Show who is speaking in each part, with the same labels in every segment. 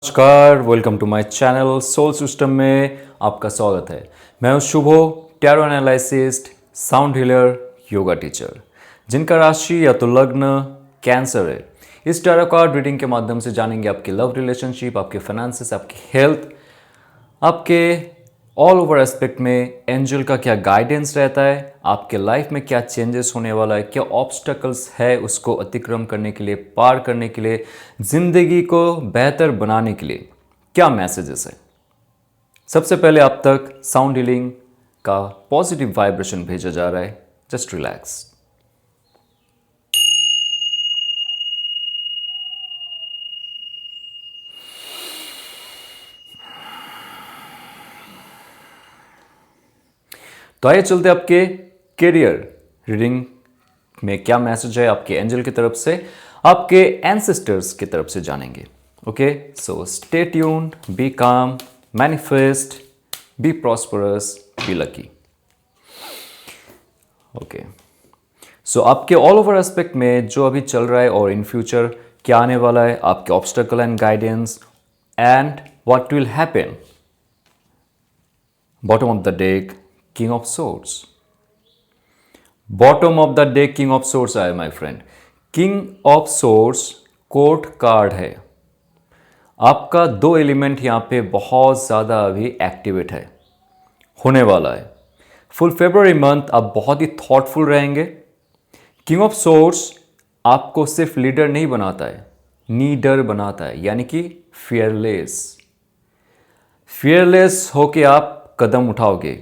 Speaker 1: नमस्कार, welcome to my channel soul system में आपका स्वागत है। मैं हूं Shubho, tarot analyst, sound healer, yoga teacher, जिनका राशि या तो लग्न कैंसर है। इस टैरो कार्ड रीडिंग के माध्यम से जानेंगे आपकी लव रिलेशनशिप, आपके फाइनेंसेस, आपकी हेल्थ, आपके ऑल ओवर एस्पेक्ट में एंजल का क्या गाइडेंस रहता है, आपके लाइफ में क्या चेंजेस होने वाला है, क्या ऑब्स्टकल्स है उसको अतिक्रम करने के लिए, पार करने के लिए, जिंदगी को बेहतर बनाने के लिए क्या मैसेजेस है। सबसे पहले आप तक साउंड हीलिंग का पॉजिटिव वाइब्रेशन भेजा जा रहा है। Just relax. तो आइए चलते आपके करियर रीडिंग में क्या मैसेज है आपके एंजल की तरफ से, आपके एंसेस्टर्स की तरफ से जानेंगे। Okay, so stay tuned, be calm, manifest, be prosperous, be lucky. Okay, so आपके ऑल ओवर एस्पेक्ट में जो अभी चल रहा है और इन फ्यूचर क्या आने वाला है, आपके obstacle and guidance and what will happen. Bottom of the deck, king of swords. Bottom of the deck, king of swords आए my friend. King of swords court card है। आपका दो एलिमेंट यहां पे बहुत ज्यादा अभी एक्टिवेट है, होने वाला है। फुल फेब्रुअरी मंथ आप बहुत ही थॉटफुल रहेंगे। किंग ऑफ सोर्ड्स आपको सिर्फ लीडर नहीं बनाता है, नीडर बनाता है, यानी कि फियरलेस। फियरलेस होके आप कदम उठाओगे,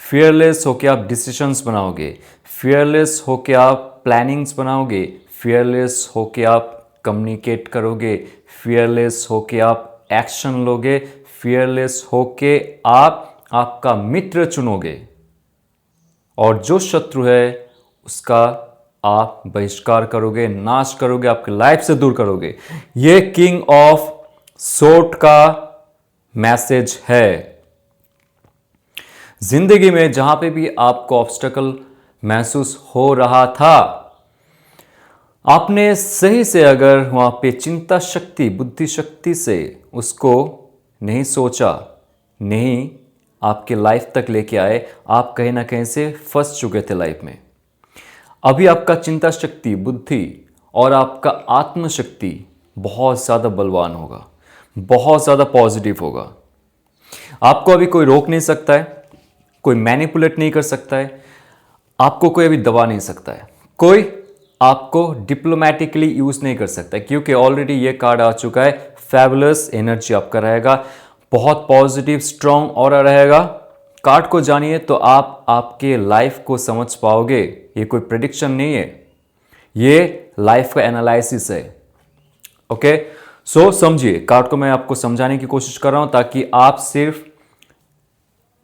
Speaker 1: फियरलेस होके आप डिसीजंस बनाओगे, फियरलेस होके आप प्लानिंग्स बनाओगे, फियरलेस होके आप कम्युनिकेट करोगे, फियरलेस होके आप एक्शन लोगे, फियरलेस होके आप आपका मित्र चुनोगे और जो शत्रु है उसका आप बहिष्कार करोगे, नाश करोगे, आपके लाइफ से दूर करोगे। ये किंग ऑफ सोर्ड का मैसेज है। जिंदगी में जहां पे भी आपको ऑब्स्टकल महसूस हो रहा था, आपने सही से अगर वहां पे चिंता शक्ति, बुद्धि शक्ति से उसको नहीं सोचा, नहीं आपके लाइफ तक लेके आए, आप कहीं ना कहीं से फंस चुके थे लाइफ में। अभी आपका चिंता शक्ति, बुद्धि और आपका आत्मशक्ति बहुत ज़्यादा बलवान होगा, बहुत ज़्यादा पॉजिटिव होगा। आपको अभी कोई रोक नहीं सकता है, कोई मैनिपुलेट नहीं कर सकता है, आपको कोई अभी दबा नहीं सकता है, कोई आपको डिप्लोमेटिकली यूज नहीं कर सकता है, क्योंकि ऑलरेडी ये कार्ड आ चुका है। फैबुलस एनर्जी आपका रहेगा, बहुत पॉजिटिव स्ट्रांग ऑरा रहेगा। कार्ड को जानिए तो आप आपके लाइफ को समझ पाओगे। ये कोई प्रेडिक्शन नहीं है, ये लाइफ का एनालिसिस है। ओके, सो समझिए, कार्ड को मैं आपको समझाने की कोशिश कर रहा हूं ताकि आप सिर्फ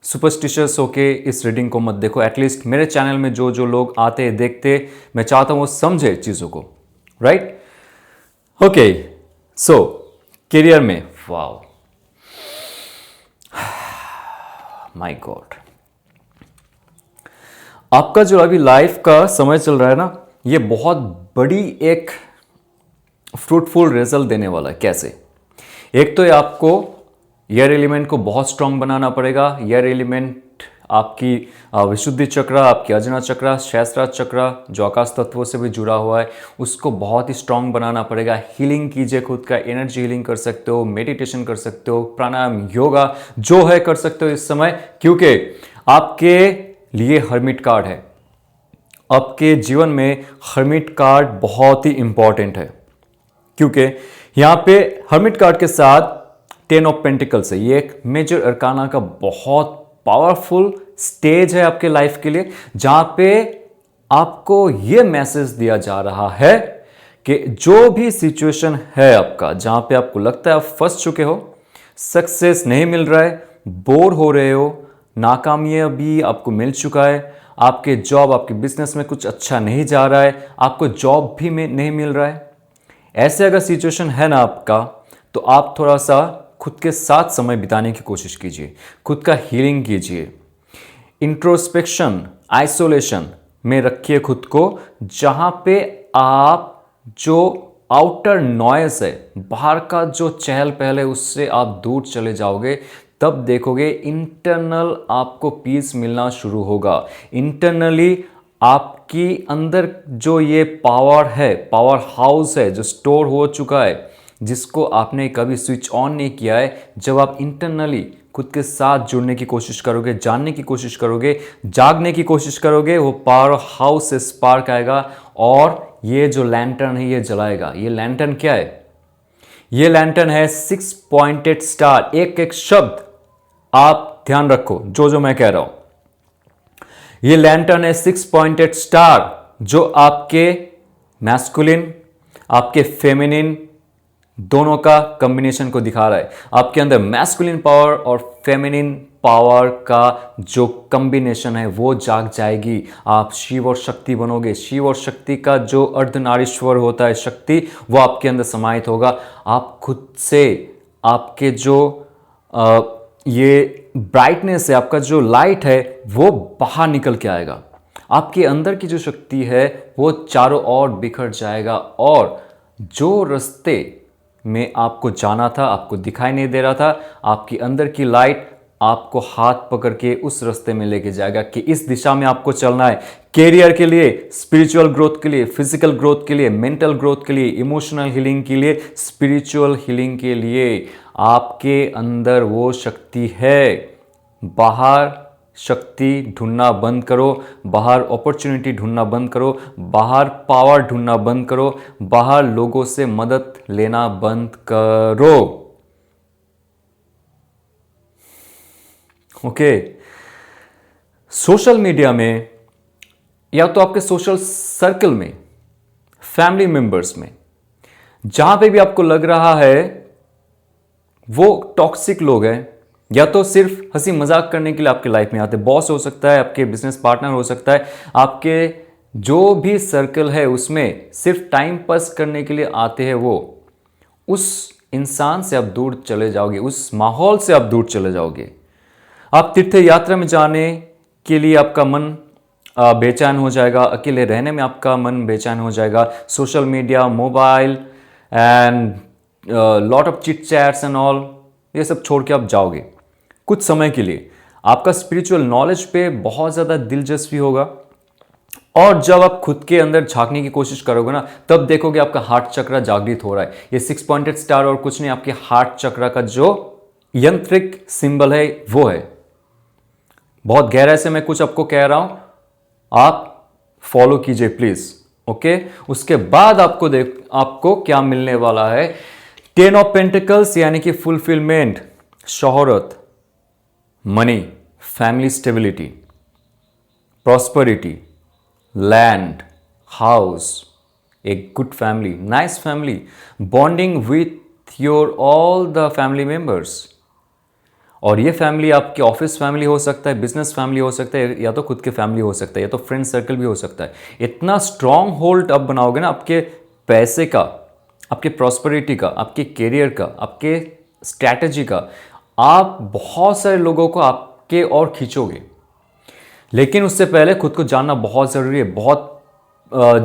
Speaker 1: सुपरस्टिशियस होके इस रीडिंग को मत देखो। एटलीस्ट मेरे चैनल में जो जो लोग आते देखते, मैं चाहता हूं वो समझे चीजों को, राइट? ओके, सो करियर में, वाओ माय गॉड, आपका जो अभी लाइफ का समय चल रहा है ना, ये बहुत बड़ी एक फ्रूटफुल रिजल्ट देने वाला है। कैसे? एक तो ये आपको एयर एलिमेंट को बहुत स्ट्रांग बनाना पड़ेगा। एयर एलिमेंट आपकी विशुद्धि चक्र, आपकी अजना चक्र, सहस्त्रार चक्र जो आकाश तत्वों से भी जुड़ा हुआ है, उसको बहुत ही स्ट्रांग बनाना पड़ेगा। हीलिंग कीजिए खुद का, एनर्जी हीलिंग कर सकते हो, मेडिटेशन कर सकते हो, प्राणायाम, योगा जो है कर सकते हो इस समय, क्योंकि आपके लिए हर्मिट कार्ड है। आपके जीवन में हर्मिट कार्ड बहुत ही इंपॉर्टेंट है, क्योंकि यहां पे हर्मिट कार्ड के साथ 10 ऑफ पेंटिकल्स है। ये एक मेजर अरकाना का बहुत पावरफुल स्टेज है आपके लाइफ के लिए, जहां पे आपको यह मैसेज दिया जा रहा है कि जो भी सिचुएशन है आपका, जहां पे आपको लगता है आप फंस चुके हो, सक्सेस नहीं मिल रहा है, बोर हो रहे हो, नाकामयाबी आपको मिल चुका है, आपके जॉब, आपके बिजनेस में कुछ अच्छा नहीं जा रहा है, आपको जॉब भी में नहीं मिल रहा है, ऐसे अगर सिचुएशन है ना आपका, तो आप थोड़ा सा खुद के साथ समय बिताने की कोशिश कीजिए, खुद का हीलिंग कीजिए, इंट्रोस्पेक्शन, आइसोलेशन में रखिए खुद को, जहां पे आप जो आउटर नॉइस है, बाहर का जो चहल पहल है, उससे आप दूर चले जाओगे, तब देखोगे इंटरनल आपको पीस मिलना शुरू होगा। इंटरनली आपकी अंदर जो ये पावर है, पावर हाउस है जो स्टोर हो चुका है, जिसको आपने कभी स्विच ऑन नहीं किया है, जब आप इंटरनली खुद के साथ जुड़ने की कोशिश करोगे, जानने की कोशिश करोगे, जागने की कोशिश करोगे, वो पावर हाउस से स्पार्क आएगा और ये जो लैंटर्न है ये जलाएगा। ये लैंटर्न क्या है? ये लैंटर्न है 6 पॉइंटेड स्टार। एक एक शब्द आप ध्यान रखो जो जो मैं कह रहा हूं। ये लैंटर्न है 6 पॉइंटेड स्टार, जो आपके मैस्कुलिन, आपके फेमिनिन दोनों का कॉम्बिनेशन को दिखा रहा है। आपके अंदर मैस्कुलिन पावर और फेमिनिन पावर का जो कॉम्बिनेशन है वो जाग जाएगी। आप शिव और शक्ति बनोगे। शिव और शक्ति का जो अर्धनारीश्वर होता है शक्ति, वो आपके अंदर समाहित होगा। आप खुद से आपके जो ये ब्राइटनेस है, आपका जो लाइट है, वो बाहर निकल के आएगा। आपके अंदर की जो शक्ति है वो चारों ओर बिखर जाएगा और जो रास्ते में आपको जाना था, आपको दिखाई नहीं दे रहा था, आपकी अंदर की लाइट आपको हाथ पकड़ के उस रास्ते में लेके जाएगा कि इस दिशा में आपको चलना है। कैरियर के लिए, स्पिरिचुअल ग्रोथ के लिए, फिजिकल ग्रोथ के लिए, मेंटल ग्रोथ के लिए, इमोशनल हीलिंग के लिए, स्पिरिचुअल हीलिंग के लिए आपके अंदर वो शक्ति है। बाहर शक्ति ढूंढना बंद करो, बाहर अपॉर्चुनिटी ढूंढना बंद करो, बाहर पावर ढूंढना बंद करो, बाहर लोगों से मदद लेना बंद करो। ओके। सोशल मीडिया में या तो आपके सोशल सर्कल में, फैमिली मेंबर्स में, जहां पे भी आपको लग रहा है वो टॉक्सिक लोग हैं, या तो सिर्फ हंसी मजाक करने के लिए आपके लाइफ में आते हैं। बॉस हो सकता है, आपके बिजनेस पार्टनर हो सकता है, आपके जो भी सर्कल है उसमें सिर्फ टाइम पास करने के लिए आते हैं वो, उस इंसान से आप दूर चले जाओगे, उस माहौल से आप दूर चले जाओगे। आप तीर्थ यात्रा में जाने के लिए आपका मन बेचैन हो जाएगा, अकेले रहने में आपका मन बेचैन हो जाएगा। Social media, mobile and lot of chit chats and all, ये सब छोड़ के आप जाओगे कुछ समय के लिए। आपका स्पिरिचुअल नॉलेज पे बहुत ज़्यादा दिलचस्पी होगा और जब आप खुद के अंदर झांकने की कोशिश करोगे ना, तब देखोगे आपका हार्ट चक्र जागृत हो रहा है। ये 6 पॉइंटेड स्टार और कुछ नहीं, आपके हार्ट चक्र का जो यंत्रिक सिंबल है वो है। बहुत गहराई से मैं कुछ आपको कह रहा हूं, आप फॉलो कीजिए प्लीज। ओके। उसके बाद आपको क्या मिलने वाला है? 10 ऑफ पेंटिकल्स यानी कि फुलफिलमेंट, शोहरत, money, family stability, prosperity, land, house, एक good family, nice family, bonding with your all the family members. और ये फैमिली आपकी ऑफिस फैमिली हो सकता है, बिजनेस फैमिली हो सकता है, या तो खुद के फैमिली हो सकता है, या तो फ्रेंड सर्कल भी हो सकता है। इतना स्ट्रांग होल्ड अब बनाओगे ना आपके पैसे का, आपके प्रॉस्पेरिटी का, आपके कैरियर का, आपके स्ट्रैटेजी का, आप बहुत सारे लोगों को आपके और खींचोगे। लेकिन उससे पहले खुद को जानना बहुत ज़रूरी है। बहुत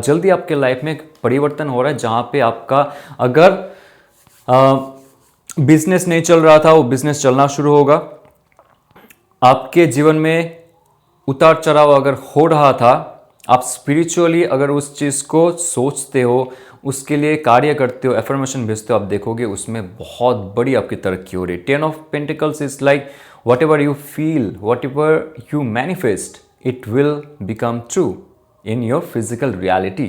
Speaker 1: जल्दी आपके लाइफ में परिवर्तन हो रहा है, जहाँ पे आपका अगर बिजनेस नहीं चल रहा था, वो बिजनेस चलना शुरू होगा। आपके जीवन में उतार चढ़ाव अगर हो रहा था, आप स्पिरिचुअली अगर उस चीज़ को सोचते हो, उसके लिए कार्य करते हो, एफर्मेशन भेजते हो, आप देखोगे उसमें बहुत बड़ी आपकी तरक्की हो रही है। 10 of pentacles is like what ever you feel, what ever you manifest, it will become true in your physical reality.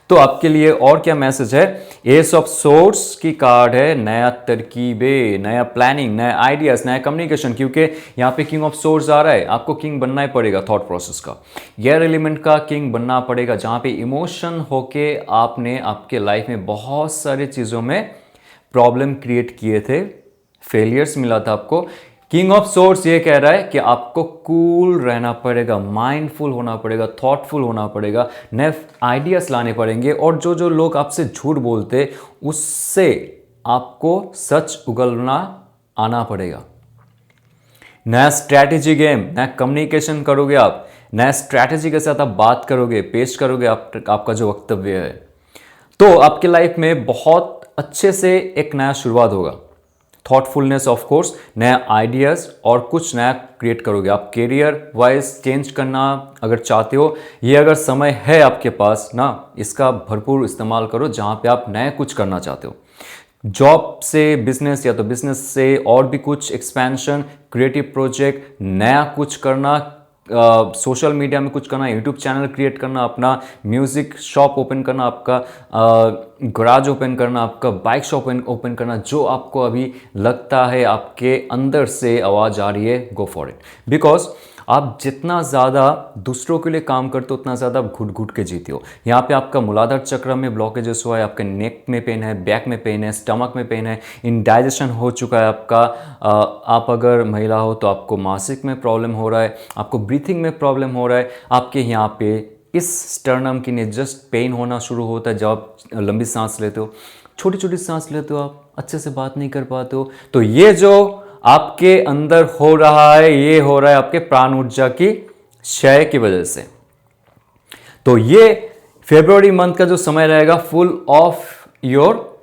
Speaker 1: तो आपके लिए और क्या मैसेज है? एस ऑफ सोर्स की कार्ड है, नया तरकीबें, नया प्लानिंग, नया आइडियाज, नया कम्युनिकेशन, क्योंकि यहाँ पे किंग ऑफ सोर्स आ रहा है। आपको किंग बनना ही पड़ेगा थॉट प्रोसेस का, एयर एलिमेंट का किंग बनना पड़ेगा, जहाँ पे इमोशन होके आपने आपके लाइफ में बहुत सारी चीज़ों में प्रॉब्लम क्रिएट किए थे, फेलियर्स मिला था आपको। किंग ऑफ सोर्स ये कह रहा है कि आपको कूल रहना पड़ेगा, माइंडफुल होना पड़ेगा, थॉटफुल होना पड़ेगा, नए आइडियाज लाने पड़ेंगे, और जो जो लोग आपसे झूठ बोलते उससे आपको सच उगलना आना पड़ेगा। नया स्ट्रैटेजी गेम, नया कम्युनिकेशन करोगे आप, नया स्ट्रैटेजी के साथ आप बात करोगे, पेश करोगे आपका जो वक्तव्य है। तो आपके लाइफ में बहुत अच्छे से एक नया शुरुआत होगा। थॉटफुलनेस, ऑफ कोर्स, नया आइडियाज और कुछ नया क्रिएट करोगे। आप करियर वाइज चेंज करना अगर चाहते हो, ये अगर समय है आपके पास ना, इसका भरपूर इस्तेमाल करो जहाँ पे आप नया कुछ करना चाहते हो। जॉब से बिजनेस या तो बिजनेस से और भी कुछ एक्सपेंशन, क्रिएटिव प्रोजेक्ट, नया कुछ करना, सोशल मीडिया में कुछ करना, यूट्यूब चैनल क्रिएट करना, अपना म्यूज़िक शॉप ओपन करना, आपका गराज ओपन करना, आपका बाइक शॉप ओपन करना, जो आपको अभी लगता है आपके अंदर से आवाज़ आ रही है, गो फॉर इट। बिकॉज आप जितना ज़्यादा दूसरों के लिए काम करते हो उतना ज़्यादा घुट घुट के जीते हो। यहाँ पे आपका मूलाधार चक्र में ब्लॉकेजेस हुआ है, आपके नेक में पेन है, बैक में पेन है, स्टमक में पेन है, इनडाइजेशन हो चुका है आपका। आप अगर महिला हो तो आपको मासिक में प्रॉब्लम हो रहा है, आपको ब्रीथिंग में प्रॉब्लम हो रहा है, आपके यहाँ पे इस स्टर्नम की ने जस्ट पेन होना शुरू होता है जब आप लंबी सांस लेते हो, छोटी छोटी सांस लेते हो, आप अच्छे से बात नहीं कर पाते हो। तो ये जो आपके अंदर हो रहा है, ये हो रहा है आपके प्राण ऊर्जा की क्षय की वजह से। तो ये फरवरी मंथ का जो समय रहेगा full of your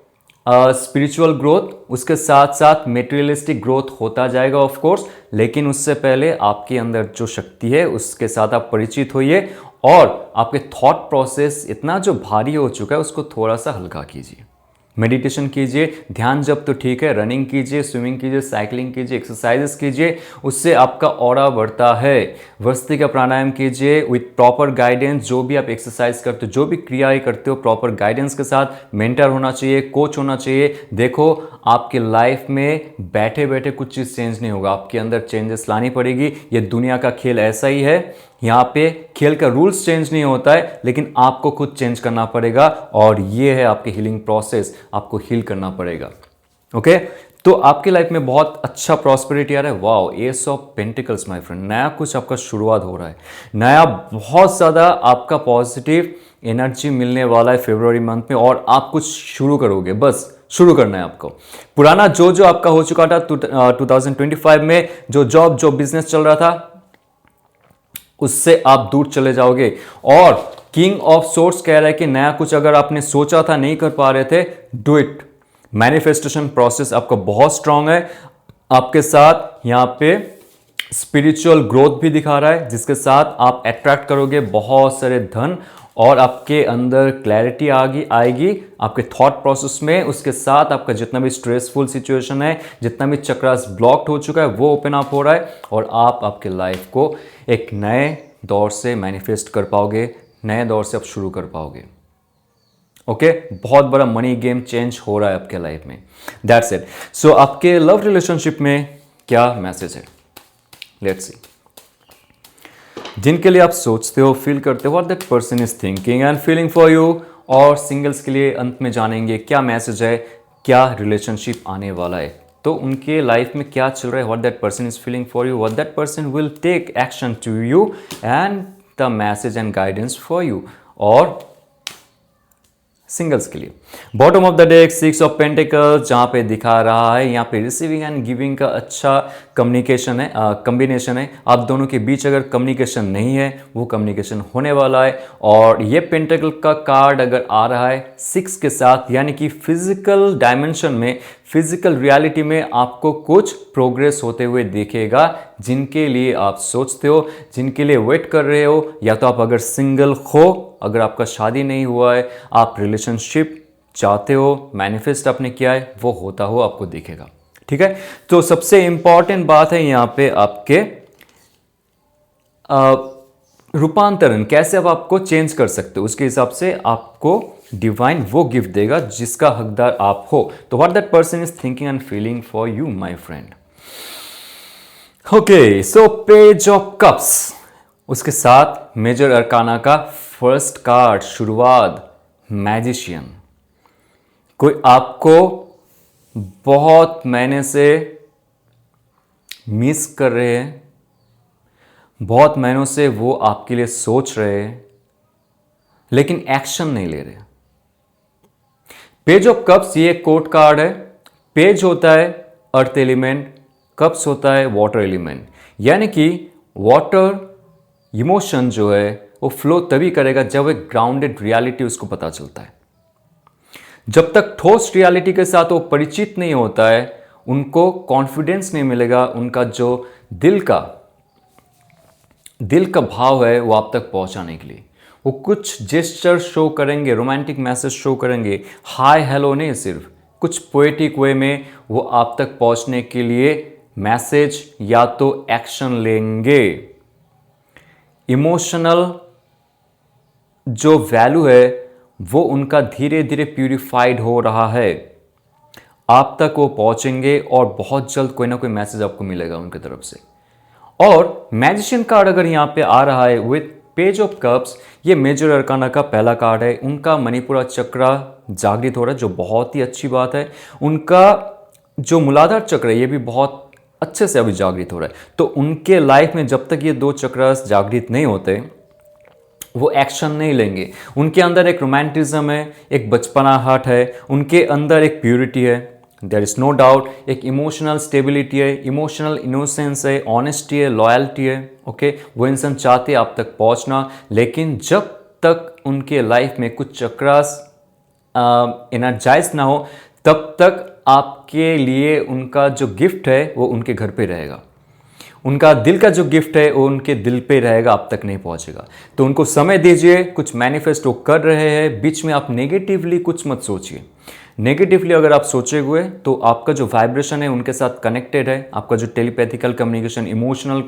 Speaker 1: spiritual growth, उसके साथ साथ मेटेरियलिस्टिक ग्रोथ होता जाएगा ऑफ कोर्स। लेकिन उससे पहले आपके अंदर जो शक्ति है उसके साथ आप परिचित होइए और आपके थॉट प्रोसेस इतना जो भारी हो चुका है उसको थोड़ा सा हल्का कीजिए। मेडिटेशन कीजिए, ध्यान जब तो ठीक है, रनिंग कीजिए, स्विमिंग कीजिए, साइकिलिंग कीजिए, एक्सरसाइजेस कीजिए, उससे आपका ऑरा बढ़ता है। वस्तिका प्राणायाम कीजिए विथ प्रॉपर गाइडेंस। जो भी आप एक्सरसाइज करते हो, जो भी क्रियाएं करते हो, प्रॉपर गाइडेंस के साथ, मेंटर होना चाहिए, कोच होना चाहिए। देखो आपके लाइफ में बैठे बैठे कुछ चीज़ चेंज नहीं होगा, आपके अंदर चेंजेस लानी पड़ेगी। ये दुनिया का खेल ऐसा ही है, यहाँ पे खेल का रूल्स चेंज नहीं होता है, लेकिन आपको खुद चेंज करना पड़ेगा और ये है आपकी हीलिंग प्रोसेस, आपको हील करना पड़ेगा। ओके, तो आपकी लाइफ में बहुत अच्छा प्रॉस्पेरिटी आ रहा है। Wow, S of pentacles my friend, नया कुछ आपका शुरुआत हो रहा है, नया बहुत ज़्यादा आपका पॉजिटिव एनर्जी मिलने वाला है फरवरी मंथ में और आप कुछ शुरू करोगे, बस शुरू करना है आपको। पुराना जो आपका हो चुका था 2025 में, जो बिजनेस चल रहा था उससे आप दूर चले जाओगे। और किंग ऑफ सोर्स कह रहा है कि नया कुछ अगर आपने सोचा था नहीं कर पा रहे थे, डू इट। मैनिफेस्टेशन प्रोसेस आपका बहुत स्ट्रांग है, आपके साथ यहाँ पे स्पिरिचुअल ग्रोथ भी दिखा रहा है, जिसके साथ आप अट्रैक्ट करोगे बहुत सारे धन और आपके अंदर क्लैरिटी आएगी आपके थॉट प्रोसेस में। उसके साथ आपका जितना भी स्ट्रेसफुल सिचुएशन है, जितना भी चक्रास ब्लॉक्ड हो चुका है, वो ओपन अप हो रहा है और आप आपके लाइफ को एक नए दौर से मैनिफेस्ट कर पाओगे, नए दौर से आप शुरू कर पाओगे। ओके, बहुत बड़ा मनी गेम चेंज हो रहा है आपके लाइफ में। That's it. सो आपके लव रिलेशनशिप में क्या मैसेज है, लेट्स सी। जिनके लिए आप सोचते हो, फील करते हो, what that person is thinking and feeling for you, और सिंगल्स के लिए अंत में जानेंगे क्या मैसेज है, क्या रिलेशनशिप आने वाला है, तो उनके लाइफ में क्या चल रहा है, what that person is feeling for you, what that person will take action to you and the message and guidance for you. और सिंगल्स के लिए bottom of the deck 6 of pentacles, जहां पे दिखा रहा है यहाँ पे रिसीविंग एंड गिविंग का अच्छा कम्युनिकेशन है, कम्बिनेशन है। आप दोनों के बीच अगर कम्युनिकेशन नहीं है, वो कम्युनिकेशन होने वाला है। और ये पेंटिकल का कार्ड अगर आ रहा है 6 के साथ, यानी कि फिजिकल डायमेंशन में, फिजिकल रियलिटी में आपको कुछ प्रोग्रेस होते हुए दिखेगा, जिनके लिए आप सोचते हो, जिनके लिए वेट कर रहे हो। या तो आप अगर सिंगल हो, अगर आपका शादी नहीं हुआ है, आप रिलेशनशिप चाहते हो, मैनिफेस्ट आपने किया है, वो होता हो आपको दिखेगा। ठीक है, तो सबसे इंपॉर्टेंट बात है यहाँ पे आपके रूपांतरण, कैसे आप आपको चेंज कर सकते हो, उसके हिसाब से आपको डिवाइन वो गिफ्ट देगा जिसका हकदार आप हो। तो what that person is thinking and feeling for you my friend. Okay, so page of cups, उसके साथ मेजर अरकाना का फर्स्ट कार्ड, शुरुआत, मैजिशियन। कोई आपको बहुत महीने से मिस कर रहे हैं, बहुत महीनों से वो आपके लिए सोच रहे हैं, लेकिन एक्शन नहीं ले रहे। पेज ऑफ कप्स ये कोर्ट कार्ड है। पेज होता है अर्थ एलिमेंट, कप्स होता है वाटर एलिमेंट, यानी कि वाटर इमोशन जो है वो फ्लो तभी करेगा जब एक ग्राउंडेड रियलिटी उसको पता चलता है। जब तक ठोस रियलिटी के साथ वो परिचित नहीं होता है, उनको कॉन्फिडेंस नहीं मिलेगा, उनका जो दिल का भाव है वो आप तक पहुंचाने के लिए। वो कुछ जेस्चर शो करेंगे, रोमांटिक मैसेज शो करेंगे, हाय हेलो नहीं, सिर्फ कुछ पोएटिक वे में वो आप तक पहुंचने के लिए मैसेज या तो एक्शन लेंगे। इमोशनल जो वैल्यू है वो उनका धीरे धीरे प्यूरिफाइड हो रहा है, आप तक वो पहुंचेंगे और बहुत जल्द कोई ना कोई मैसेज आपको मिलेगा उनकी तरफ से। और मैजिशियन कार्ड अगर यहाँ पे आ रहा है विथ पेज ऑफ कप्स, ये मेजर अरकाना का पहला कार्ड है। उनका मणिपुरा चक्र जागृत हो रहा है, जो बहुत ही अच्छी बात है। उनका जो मूलाधार चक्र है ये भी बहुत अच्छे से अभी जागृत हो रहा है। तो उनके लाइफ में जब तक ये दो चक्र जागृत नहीं होते, वो एक्शन नहीं लेंगे। उनके अंदर एक रोमांटिज्म है, एक बचपनाहट है, उनके अंदर एक प्योरिटी है, देयर इज नो डाउट, एक इमोशनल स्टेबिलिटी है, इमोशनल इनोसेंस है, ऑनेस्टी है, लॉयल्टी है। ओके, वो इंसान चाहते आप तक पहुंचना, लेकिन जब तक उनके लाइफ में कुछ चक्रास एनर्जाइज ना हो, तब तक आपके लिए उनका जो गिफ्ट है वो उनके घर पे रहेगा। उनका दिल का जो गिफ्ट है वो उनके दिल पे रहेगा, आप तक नहीं पहुंचेगा। तो उनको समय दीजिए, कुछ मैनिफेस्ट वो कर रहे हैं। बीच में आप नेगेटिवली कुछ मत सोचिए। नेगेटिवली अगर आप सोचे हुए तो आपका जो वाइब्रेशन है उनके साथ कनेक्टेड है, आपका जो टेलीपैथिकल कम्युनिकेशन, इमोशनल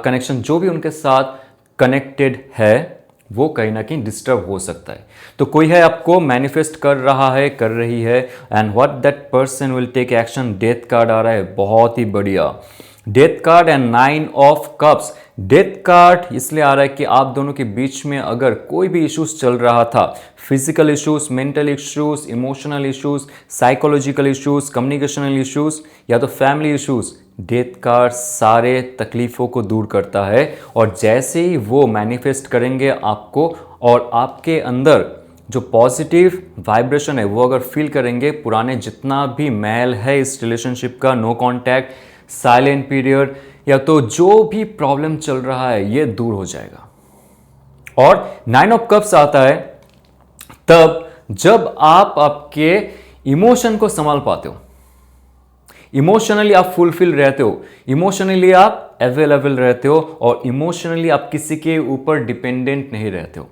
Speaker 1: कनेक्शन जो भी उनके साथ कनेक्टेड है वो कहीं ना कहीं डिस्टर्ब हो सकता है। तो कोई है आपको मैनिफेस्ट कर रहा है, कर रही है, and what that person will take action. Death card आ रहा है, बहुत ही बढ़िया। Death card and 9 of cups. Death card इसलिए आ रहा है कि आप दोनों के बीच में अगर कोई भी इश्यूज चल रहा था, physical issues, mental issues, emotional issues, psychological issues, communicational issues या तो फैमिली इश्यूज, डेथ कार्ड सारे तकलीफों को दूर करता है। और जैसे ही वो मैनिफेस्ट करेंगे आपको, और आपके अंदर जो पॉजिटिव वाइब्रेशन है वो अगर फील करेंगे, पुराने जितना भी मैल है इस रिलेशनशिप का, नो कांटेक्ट, साइलेंट पीरियड, या तो जो भी प्रॉब्लम चल रहा है ये दूर हो जाएगा। और 9 ऑफ कप्स आता है तब जब आप आपके इमोशन को संभाल पाते हो, इमोशनली आप फुलफिल रहते हो, इमोशनली आप अवेलेबल रहते हो, और इमोशनली आप किसी के ऊपर डिपेंडेंट नहीं रहते हो।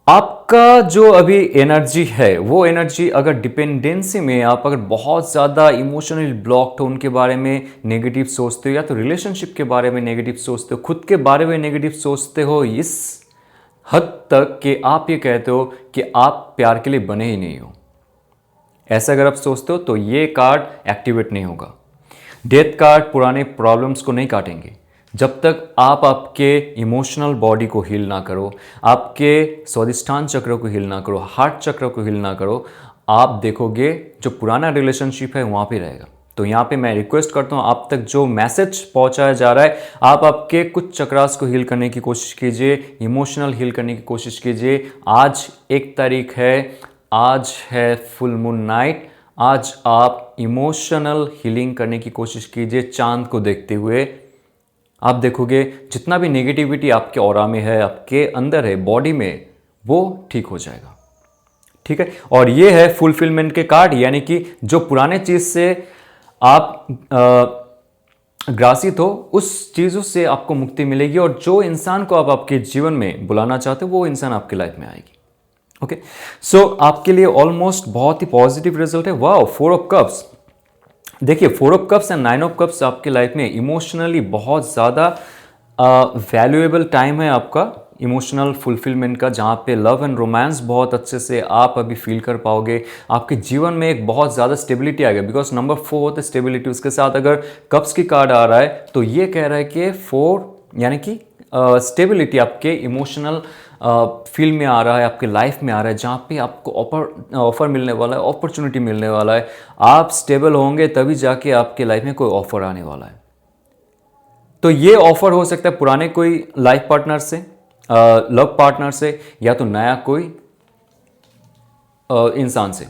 Speaker 1: आपका जो अभी एनर्जी है वो एनर्जी अगर डिपेंडेंसी में, आप अगर बहुत ज़्यादा इमोशनली ब्लॉक्ड हो, उनके बारे में नेगेटिव सोचते हो, या तो रिलेशनशिप के बारे में नेगेटिव सोचते हो, खुद के बारे में नेगेटिव सोचते हो, इस हद तक कि आप ये कहते हो कि आप प्यार के लिए बने ही नहीं हो, ऐसा अगर आप सोचते हो तो ये कार्ड एक्टिवेट नहीं होगा। डेथ कार्ड पुराने प्रॉब्लम्स को नहीं काटेंगे जब तक आप आपके इमोशनल बॉडी को हील ना करो, आपके स्वादिष्ठान चक्र को हील ना करो, हार्ट चक्र को हील ना करो। आप देखोगे जो पुराना रिलेशनशिप है वहाँ पे रहेगा। तो यहाँ पे मैं रिक्वेस्ट करता हूँ, आप तक जो मैसेज पहुँचाया जा रहा है, आप आपके कुछ चक्रास को हील करने की कोशिश कीजिए, इमोशनल हील करने की कोशिश कीजिए। आज 1 तारीख है, आज है फुल मून नाइट, आज आप इमोशनल हीलिंग करने की कोशिश कीजिए। चांद को देखते हुए आप देखोगे जितना भी नेगेटिविटी आपके ऑरा में है, आपके अंदर है, बॉडी में, वो ठीक हो जाएगा। ठीक है, और ये है फुलफिलमेंट के कार्ड, यानी कि जो पुराने चीज से आप ग्रासित हो, उस चीजों से आपको मुक्ति मिलेगी, और जो इंसान को आप आपके जीवन में बुलाना चाहते हो वो इंसान आपकी लाइफ में आएगी। ओके, सो आपके लिए ऑलमोस्ट बहुत ही पॉजिटिव रिजल्ट है। Wow, 4 of cups. देखिए, 4 of cups and 9 of cups आपके लाइफ में इमोशनली बहुत ज़्यादा वैल्यूएबल टाइम है आपका, इमोशनल फुलफिलमेंट का, जहाँ पे लव एंड रोमांस बहुत अच्छे से आप अभी फील कर पाओगे। आपके जीवन में एक बहुत ज़्यादा स्टेबिलिटी आएगा, बिकॉज नंबर 4 होता है स्टेबिलिटी। उसके साथ अगर कप्स की कार्ड आ रहा है तो ये कह रहा है कि 4 यानी कि स्टेबिलिटी आपके इमोशनल फील्ड में आ रहा है, आपके लाइफ में आ रहा है, जहाँ पे आपको ऑफर मिलने वाला है, अपॉर्चुनिटी मिलने वाला है। आप स्टेबल होंगे तभी जाके आपके लाइफ में कोई ऑफर आने वाला है। तो ये ऑफर हो सकता है पुराने कोई लाइफ पार्टनर से, लव पार्टनर से, या तो नया कोई इंसान से।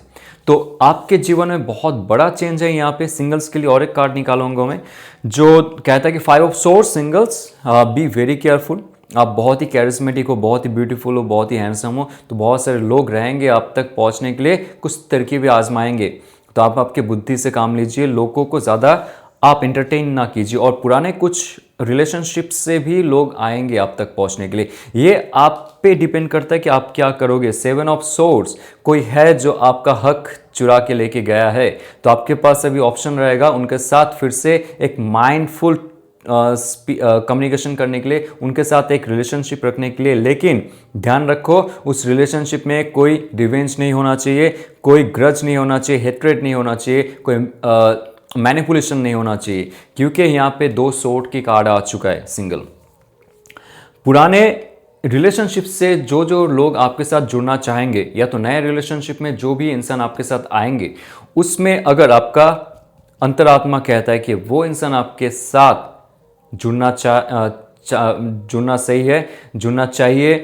Speaker 1: तो आपके जीवन में बहुत बड़ा चेंज है। यहाँ पे सिंगल्स के लिए और एक कार्ड निकालूंगा मैं, जो कहता है कि 5 of swords, singles be very careful. आप बहुत ही कैरिस्मेटिक हो, बहुत ही ब्यूटीफुल हो, बहुत ही हैंडसम हो, तो बहुत सारे लोग रहेंगे आप तक पहुंचने के लिए, कुछ तरकीबें आजमाएंगे। तो आप आपके बुद्धि से काम लीजिए, लोगों को ज़्यादा आप इंटरटेन ना कीजिए। और पुराने कुछ रिलेशनशिप से भी लोग आएंगे आप तक पहुंचने के लिए, ये आप पे डिपेंड करता है कि आप क्या करोगे। 7 ऑफ सोर्ड्स, कोई है जो आपका हक चुरा के लेके गया है, तो आपके पास अभी ऑप्शन रहेगा उनके साथ फिर से एक माइंडफुल कम्युनिकेशन करने के लिए, उनके साथ एक रिलेशनशिप रखने के लिए। लेकिन ध्यान रखो, उस रिलेशनशिप में कोई रिवेंज नहीं होना चाहिए, कोई ग्रज नहीं होना चाहिए, हेट्रेड नहीं होना चाहिए, कोई मैनिपुलेशन नहीं होना चाहिए, क्योंकि यहाँ पे 2 सोर्ड की कार्ड आ चुका है सिंगल। पुराने रिलेशनशिप से जो जो लोग आपके साथ जुड़ना चाहेंगे, या तो नए रिलेशनशिप में जो भी इंसान आपके साथ आएंगे, उसमें अगर आपका अंतरात्मा कहता है कि वो इंसान आपके साथ जुड़ना सही है, जुड़ना चाहिए,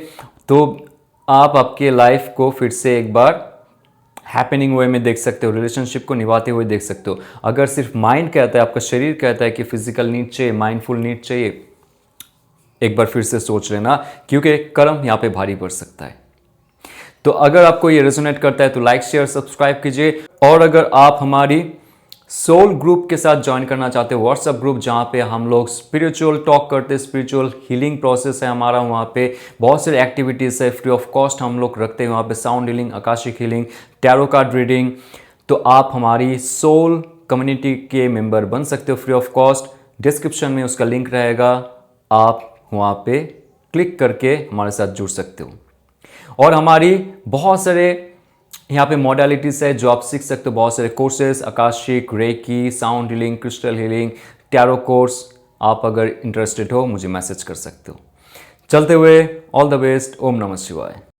Speaker 1: तो आप आपके लाइफ को फिर से एक बार हैपनिंग वे में देख सकते हो, रिलेशनशिप को निभाते हुए देख सकते हो। अगर सिर्फ माइंड कहता है, आपका शरीर कहता है कि फिजिकल नीड चाहिए, माइंडफुल नीड चाहिए, एक बार फिर से सोच लेना, क्योंकि कर्म यहां पे भारी पड़ सकता है। तो अगर आपको ये रेजोनेट करता है तो लाइक शेयर सब्सक्राइब कीजिए। और अगर आप हमारी सोल ग्रुप के साथ ज्वाइन करना चाहते हो, व्हाट्सएप ग्रुप जहाँ पे हम लोग स्पिरिचुअल टॉक करते हैं, स्पिरिचुअल हीलिंग प्रोसेस है हमारा, वहाँ पे बहुत सारी एक्टिविटीज़ है, फ्री ऑफ कॉस्ट हम लोग रखते हैं वहाँ पे, sound healing, Akashic healing, tarot card reading. तो आप हमारी सोल कम्युनिटी के मेंबर बन सकते हो फ्री ऑफ कॉस्ट। डिस्क्रिप्शन में उसका लिंक रहेगा, आप वहाँ पे क्लिक करके हमारे साथ जुड़ सकते हो। और हमारी बहुत सारे यहाँ पे मॉडलिटीज़ है जो आप सीख सकते हो, बहुत सारे courses, Akashic, reiki, sound healing, crystal healing, tarot course. आप अगर इंटरेस्टेड हो मुझे मैसेज कर सकते हो। चलते हुए ऑल द बेस्ट। ओम नमः शिवाय।